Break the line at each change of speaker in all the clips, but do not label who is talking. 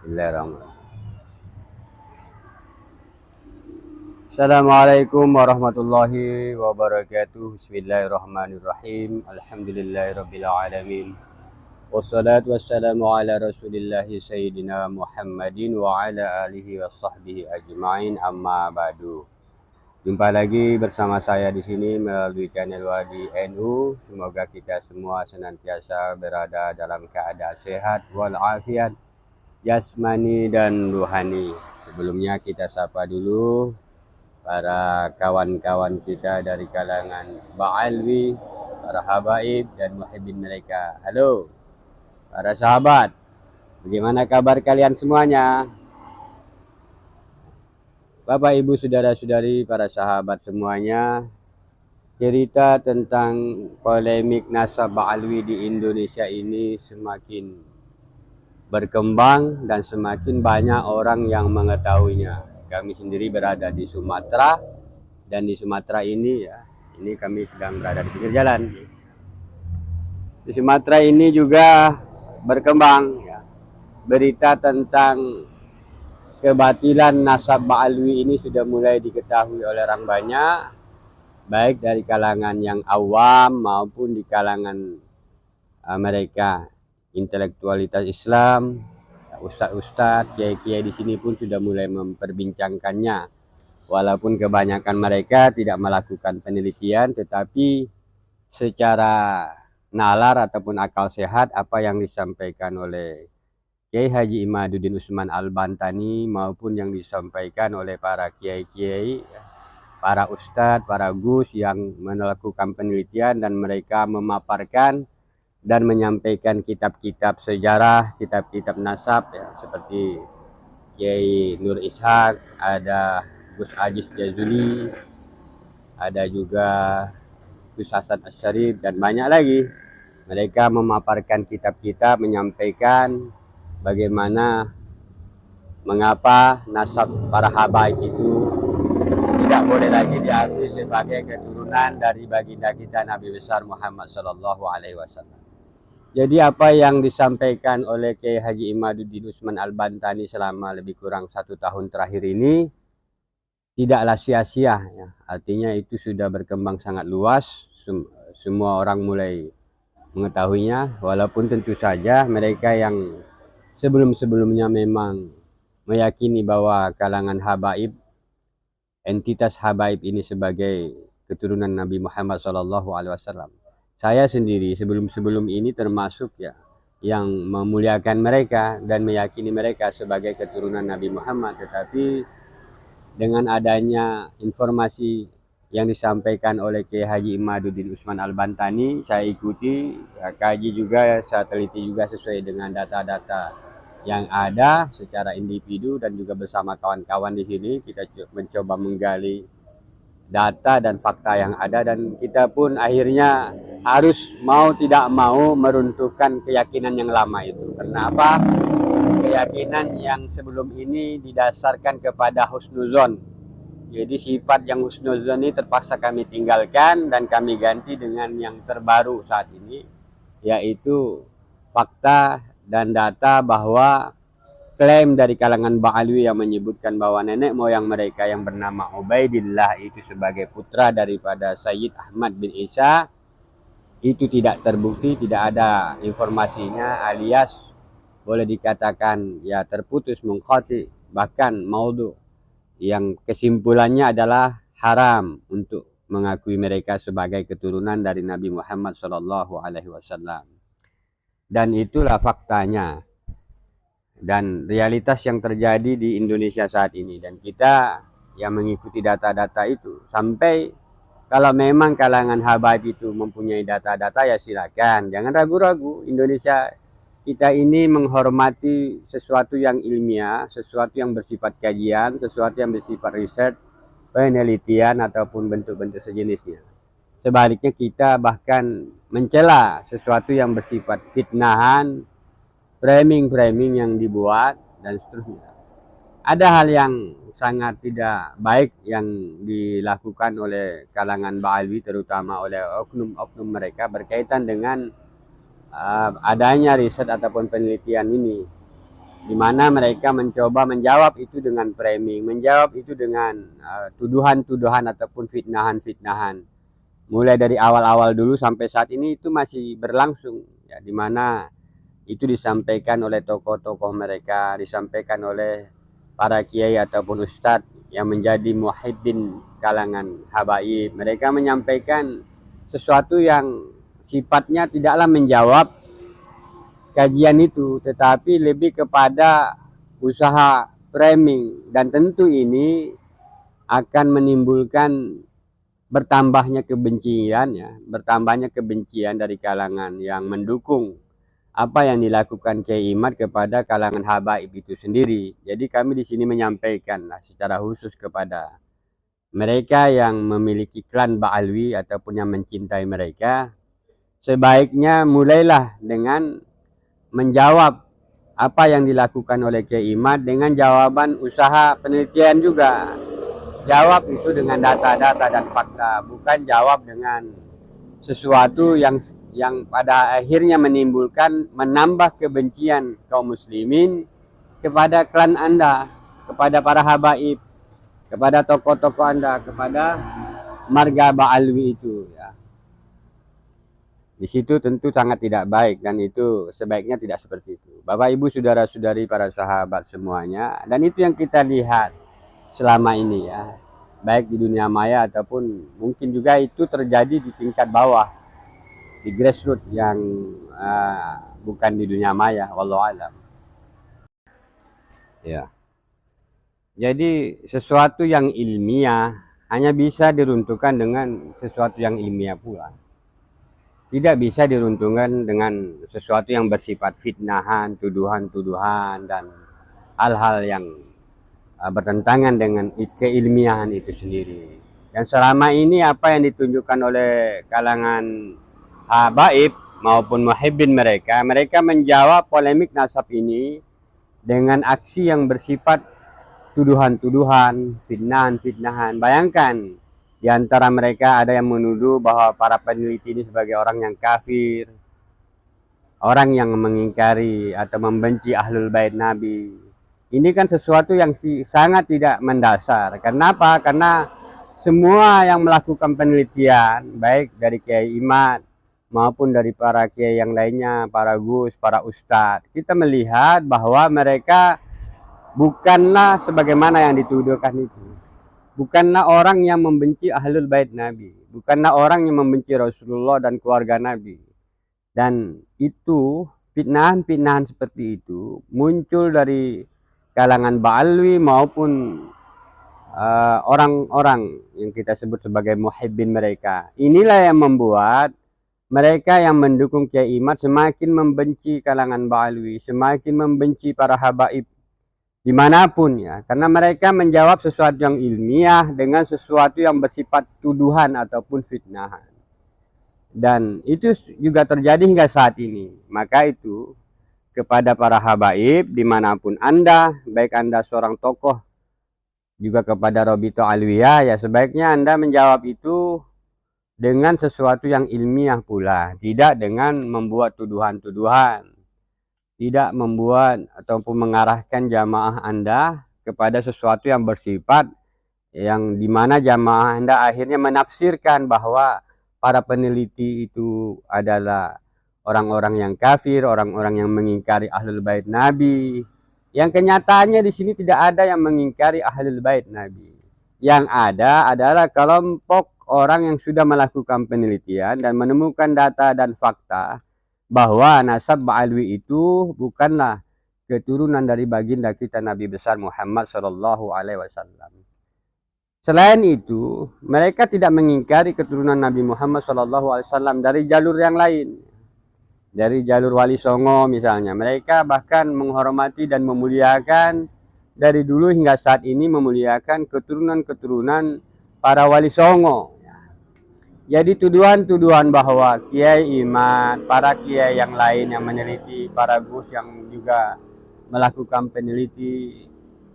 Bismillahirrahmanirrahim. Assalamualaikum warahmatullahi wabarakatuh. Bismillahirrahmanirrahim. Alhamdulillahirabbil alamin. Wassalatu wassalamu ala Rasulillahi sayyidina Muhammadin wa ala alihi washabbihi ajmain. Amma ba'du. Jumpa lagi bersama saya di sini melalui channel Wadi NU. Semoga kita semua senantiasa berada dalam keadaan sehat walafiat jasmani dan rohani. Sebelumnya kita sapa dulu para kawan-kawan kita dari kalangan Ba'alwi, para habaib dan muhibbin mereka. Halo para sahabat, bagaimana kabar kalian semuanya? Bapak, Ibu, Saudara-saudari, para sahabat semuanya, cerita tentang polemik nasab Ba'alwi di Indonesia ini semakin berkembang dan semakin banyak orang yang mengetahuinya. Kami sendiri berada di Sumatera, dan di Sumatera ini ini kami sedang berada di pinggir jalan. Di Sumatera ini juga berkembang berita tentang kebatilan nasab Ba'alwi ini sudah mulai diketahui oleh orang banyak, baik dari kalangan yang awam maupun di kalangan mereka intelektualitas Islam, ustadz-ustadz, kiai-kiai di sini pun sudah mulai memperbincangkannya. Walaupun kebanyakan mereka tidak melakukan penelitian, tetapi secara nalar ataupun akal sehat apa yang disampaikan oleh Kiai Haji Imaduddin Usman Al-Bantani maupun yang disampaikan oleh para kiai-kiai, para ustadz, para gus yang melakukan penelitian dan mereka memaparkan dan menyampaikan kitab-kitab sejarah, kitab-kitab nasab seperti Kiai Nur Ishaq, ada Gus Aziz Jazuli, ada juga Gus Hasan Asyarif dan banyak lagi. Mereka memaparkan kitab-kitab, menyampaikan bagaimana mengapa nasab para habaib itu tidak boleh lagi diakui sebagai keturunan dari baginda kita Nabi besar Muhammad Sallallahu Alaihi Wasallam. Jadi apa yang disampaikan oleh Kiai Haji Imaduddin Usman Al-Bantani selama lebih kurang 1 tahun terakhir ini tidaklah sia-sia. Artinya itu sudah berkembang sangat luas. Semua orang mulai mengetahuinya. Walaupun tentu saja mereka yang sebelum-sebelumnya memang meyakini bahwa kalangan habaib, entitas habaib ini sebagai keturunan Nabi Muhammad SAW. Saya sendiri sebelum ini termasuk yang memuliakan mereka dan meyakini mereka sebagai keturunan Nabi Muhammad. Tetapi dengan adanya informasi yang disampaikan oleh Kiai Haji Imaduddin Usman Al-Bantani, saya ikuti, kaji juga, saya teliti juga sesuai dengan data-data yang ada secara individu dan juga bersama kawan-kawan di sini. Kita mencoba menggali data dan fakta yang ada, dan kita pun akhirnya harus mau tidak mau meruntuhkan keyakinan yang lama itu. Kenapa? Keyakinan yang sebelum ini didasarkan kepada husnuzon. Jadi sifat yang husnuzon ini terpaksa kami tinggalkan dan kami ganti dengan yang terbaru saat ini, yaitu fakta dan data bahwa klaim dari kalangan Ba'alwi yang menyebutkan bahwa nenek moyang mereka yang bernama Ubaidillah itu sebagai putra daripada Sayyid Ahmad bin Isa itu tidak terbukti, tidak ada informasinya, alias boleh dikatakan terputus munqati, bahkan maudhu, yang kesimpulannya adalah haram untuk mengakui mereka sebagai keturunan dari Nabi Muhammad SAW. Dan itulah faktanya dan realitas yang terjadi di Indonesia saat ini, dan kita yang mengikuti data-data itu. Sampai kalau memang kalangan habaib itu mempunyai data-data, ya silakan, jangan ragu-ragu. Indonesia kita ini menghormati sesuatu yang ilmiah, sesuatu yang bersifat kajian, sesuatu yang bersifat riset, penelitian ataupun bentuk-bentuk sejenisnya. Sebaliknya kita bahkan mencela sesuatu yang bersifat fitnahan, framing yang dibuat dan seterusnya. Ada hal yang sangat tidak baik yang dilakukan oleh kalangan Ba'alwi, terutama oleh oknum-oknum mereka berkaitan dengan adanya riset ataupun penelitian ini. di mana mereka mencoba menjawab itu dengan framing, menjawab itu dengan tuduhan-tuduhan ataupun fitnahan-fitnahan. Mulai dari awal-awal dulu sampai saat ini itu masih berlangsung, ya, di mana itu disampaikan oleh tokoh-tokoh mereka, disampaikan oleh para kiai ataupun ustadz yang menjadi muhibbin kalangan habaib. Mereka menyampaikan sesuatu yang sifatnya tidaklah menjawab kajian itu, tetapi lebih kepada usaha framing, dan tentu ini akan menimbulkan bertambahnya kebencian, ya, bertambahnya kebencian dari kalangan yang mendukung apa yang dilakukan Kiai Imad kepada kalangan habaib itu sendiri. Jadi kami di sini menyampaikan secara khusus kepada mereka yang memiliki klan Ba'alwi ataupun yang mencintai mereka, sebaiknya mulailah dengan menjawab apa yang dilakukan oleh Kiai Imad dengan jawaban usaha penelitian juga. Jawab itu dengan data-data dan fakta, bukan jawab dengan sesuatu yang pada akhirnya menimbulkan, menambah kebencian kaum muslimin kepada klan Anda, kepada para habaib, kepada tokoh-tokoh Anda, kepada marga Ba'alwi itu, ya. Di situ tentu sangat tidak baik, dan itu sebaiknya tidak seperti itu. Bapak Ibu saudara-saudari para sahabat semuanya, dan itu yang kita lihat selama ini, ya, baik di dunia maya ataupun mungkin juga itu terjadi di tingkat bawah, di grassroots yang bukan di dunia maya, wallahu alam. Ya. Jadi sesuatu yang ilmiah hanya bisa diruntuhkan dengan sesuatu yang ilmiah pula. Tidak bisa diruntuhkan dengan sesuatu yang bersifat fitnahan, tuduhan-tuduhan, dan hal-hal yang bertentangan dengan keilmiahan itu sendiri. Dan selama ini apa yang ditunjukkan oleh kalangan habaib maupun muhibbin mereka menjawab polemik nasab ini dengan aksi yang bersifat tuduhan-tuduhan, fitnahan-fitnahan. Bayangkan, di antara mereka ada yang menuduh bahwa para peneliti ini sebagai orang yang kafir, orang yang mengingkari atau membenci ahlul bait Nabi. Ini kan sesuatu yang sangat tidak mendasar. Kenapa? Karena semua yang melakukan penelitian, baik dari Kiai Imad maupun dari para kiai yang lainnya, para gus, para ustadz, kita melihat bahwa mereka bukanlah sebagaimana yang dituduhkan itu. Bukanlah orang yang membenci ahlul bait Nabi, bukanlah orang yang membenci Rasulullah dan keluarga Nabi. Dan itu fitnahan-fitnahan seperti itu muncul dari kalangan Ba'alwi maupun orang-orang yang kita sebut sebagai muhibbin mereka. Inilah yang membuat mereka yang mendukung Kiai Imad semakin membenci kalangan Ba'alwi, semakin membenci para habaib dimanapun, ya, karena mereka menjawab sesuatu yang ilmiah dengan sesuatu yang bersifat tuduhan ataupun fitnahan. Dan itu juga terjadi hingga saat ini. Maka itu kepada para habaib dimanapun Anda, baik Anda seorang tokoh, juga kepada Robito Alwiyah, ya sebaiknya Anda menjawab itu dengan sesuatu yang ilmiah pula, tidak dengan membuat tuduhan-tuduhan, tidak membuat ataupun mengarahkan jamaah Anda kepada sesuatu yang bersifat yang dimana jamaah Anda akhirnya menafsirkan bahwa para peneliti itu adalah orang-orang yang kafir, orang-orang yang mengingkari ahlul bait Nabi. Yang kenyataannya di sini tidak ada yang mengingkari ahlul bait Nabi. Yang ada adalah kelompok orang yang sudah melakukan penelitian dan menemukan data dan fakta bahwa nasab Ba'alwi itu bukanlah keturunan dari baginda kita Nabi besar Muhammad Shallallahu Alaihi Wasallam. Selain itu, mereka tidak mengingkari keturunan Nabi Muhammad Shallallahu Alaihi Wasallam dari jalur yang lain, dari jalur Wali Songo misalnya. Mereka bahkan menghormati dan memuliakan dari dulu hingga saat ini, memuliakan keturunan-keturunan para Wali Songo. Jadi tuduhan-tuduhan bahwa Kiai Imad, para kiai yang lain yang meneliti, para gus yang juga melakukan peneliti,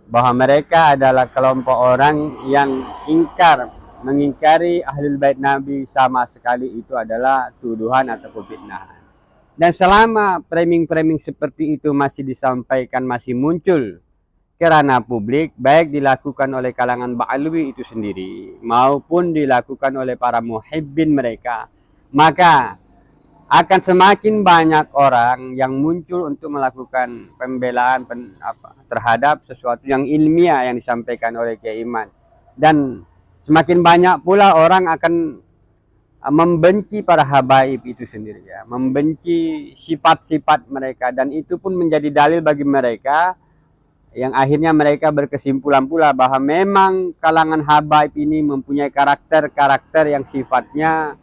bahwa mereka adalah kelompok orang yang mengingkari ahlul bait Nabi, sama sekali itu adalah tuduhan ataupun fitnah. Dan selama framing-framing seperti itu masih disampaikan, masih muncul ke ranah publik, baik dilakukan oleh kalangan Ba'alwi itu sendiri maupun dilakukan oleh para muhibbin mereka, maka akan semakin banyak orang yang muncul untuk melakukan pembelaan terhadap sesuatu yang ilmiah yang disampaikan oleh Kiai Iman. Dan semakin banyak pula orang akan membenci para habaib itu sendiri, ya, membenci sifat-sifat mereka, dan itu pun menjadi dalil bagi mereka yang akhirnya mereka berkesimpulan pula bahwa memang kalangan habaib ini mempunyai karakter-karakter yang sifatnya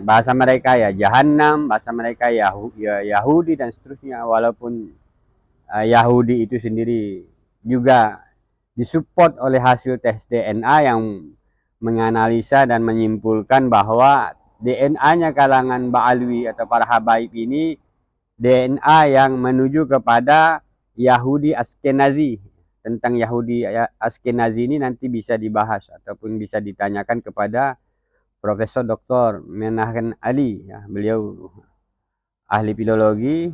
bahasa mereka ya jahanam, bahasa mereka Yahudi dan seterusnya, walaupun Yahudi itu sendiri juga disupport oleh hasil tes DNA yang menganalisa dan menyimpulkan bahwa DNA-nya kalangan Ba'alwi atau para habaib ini DNA yang menuju kepada Yahudi Askenazi. Tentang Yahudi Askenazi ini nanti bisa dibahas ataupun bisa ditanyakan kepada Profesor Dr. Menahan Ali, ya, beliau ahli filologi,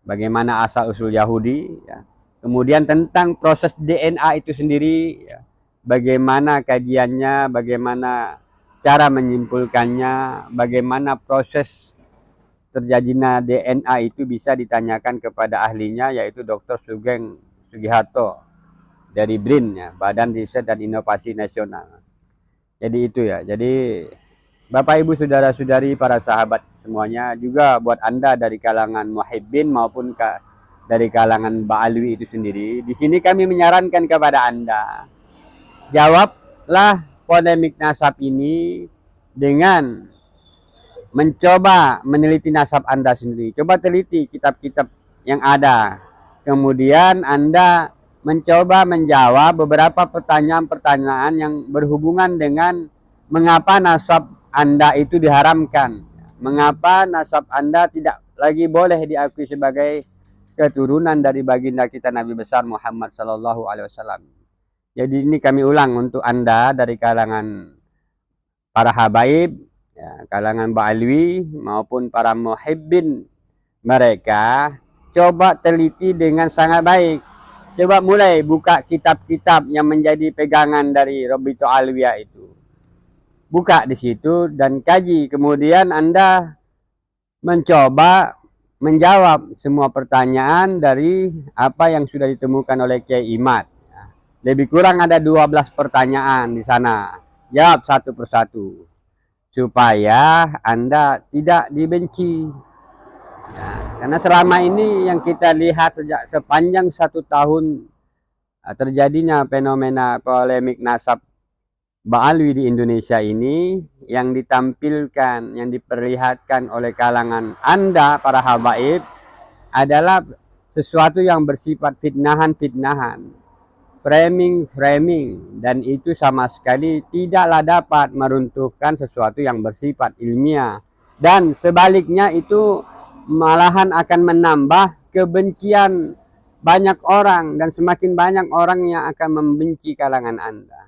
bagaimana asal usul Yahudi, ya. Kemudian tentang proses DNA itu sendiri, ya, bagaimana kajiannya, bagaimana cara menyimpulkannya, bagaimana proses terjadinya DNA itu bisa ditanyakan kepada ahlinya, yaitu Dr. Sugeng Sugiharto dari BRIN, ya, Badan Riset dan Inovasi Nasional. Jadi itu ya, jadi Bapak Ibu saudara-saudari para sahabat semuanya, juga buat Anda dari kalangan muhibbin maupun dari kalangan Ba'alwi itu sendiri, di sini kami menyarankan kepada Anda, jawablah polemik nasab ini dengan mencoba meneliti nasab Anda sendiri. Coba teliti kitab-kitab yang ada. Kemudian Anda mencoba menjawab beberapa pertanyaan-pertanyaan yang berhubungan dengan mengapa nasab Anda itu diharamkan. Mengapa nasab Anda tidak lagi boleh diakui sebagai keturunan dari baginda kita Nabi besar Muhammad Sallallahu Alaihi Wasallam. Jadi ini kami ulang untuk Anda dari kalangan para habaib, ya, kalangan Ba'alwi maupun para muhibbin mereka, coba teliti dengan sangat baik. Coba mulai buka kitab-kitab yang menjadi pegangan dari Rabito Alwiyah itu. Buka di situ dan kaji. Kemudian Anda mencoba menjawab semua pertanyaan dari apa yang sudah ditemukan oleh Kiai Imad. Lebih kurang ada 12 pertanyaan di sana. Jawab satu persatu supaya Anda tidak dibenci. Ya, karena selama ini yang kita lihat sejak sepanjang 1 tahun terjadinya fenomena polemik nasab Ba'alwi di Indonesia ini, yang ditampilkan, yang diperlihatkan oleh kalangan Anda para habaib adalah sesuatu yang bersifat fitnahan-fitnahan, framing-framing, dan itu sama sekali tidaklah dapat meruntuhkan sesuatu yang bersifat ilmiah, dan sebaliknya itu malahan akan menambah kebencian banyak orang, dan semakin banyak orang yang akan membenci kalangan Anda.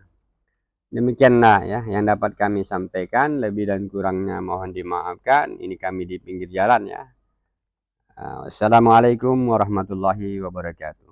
Demikianlah ya yang dapat kami sampaikan, lebih dan kurangnya mohon dimaafkan. Ini kami di pinggir jalan ya. Wassalamualaikum warahmatullahi wabarakatuh.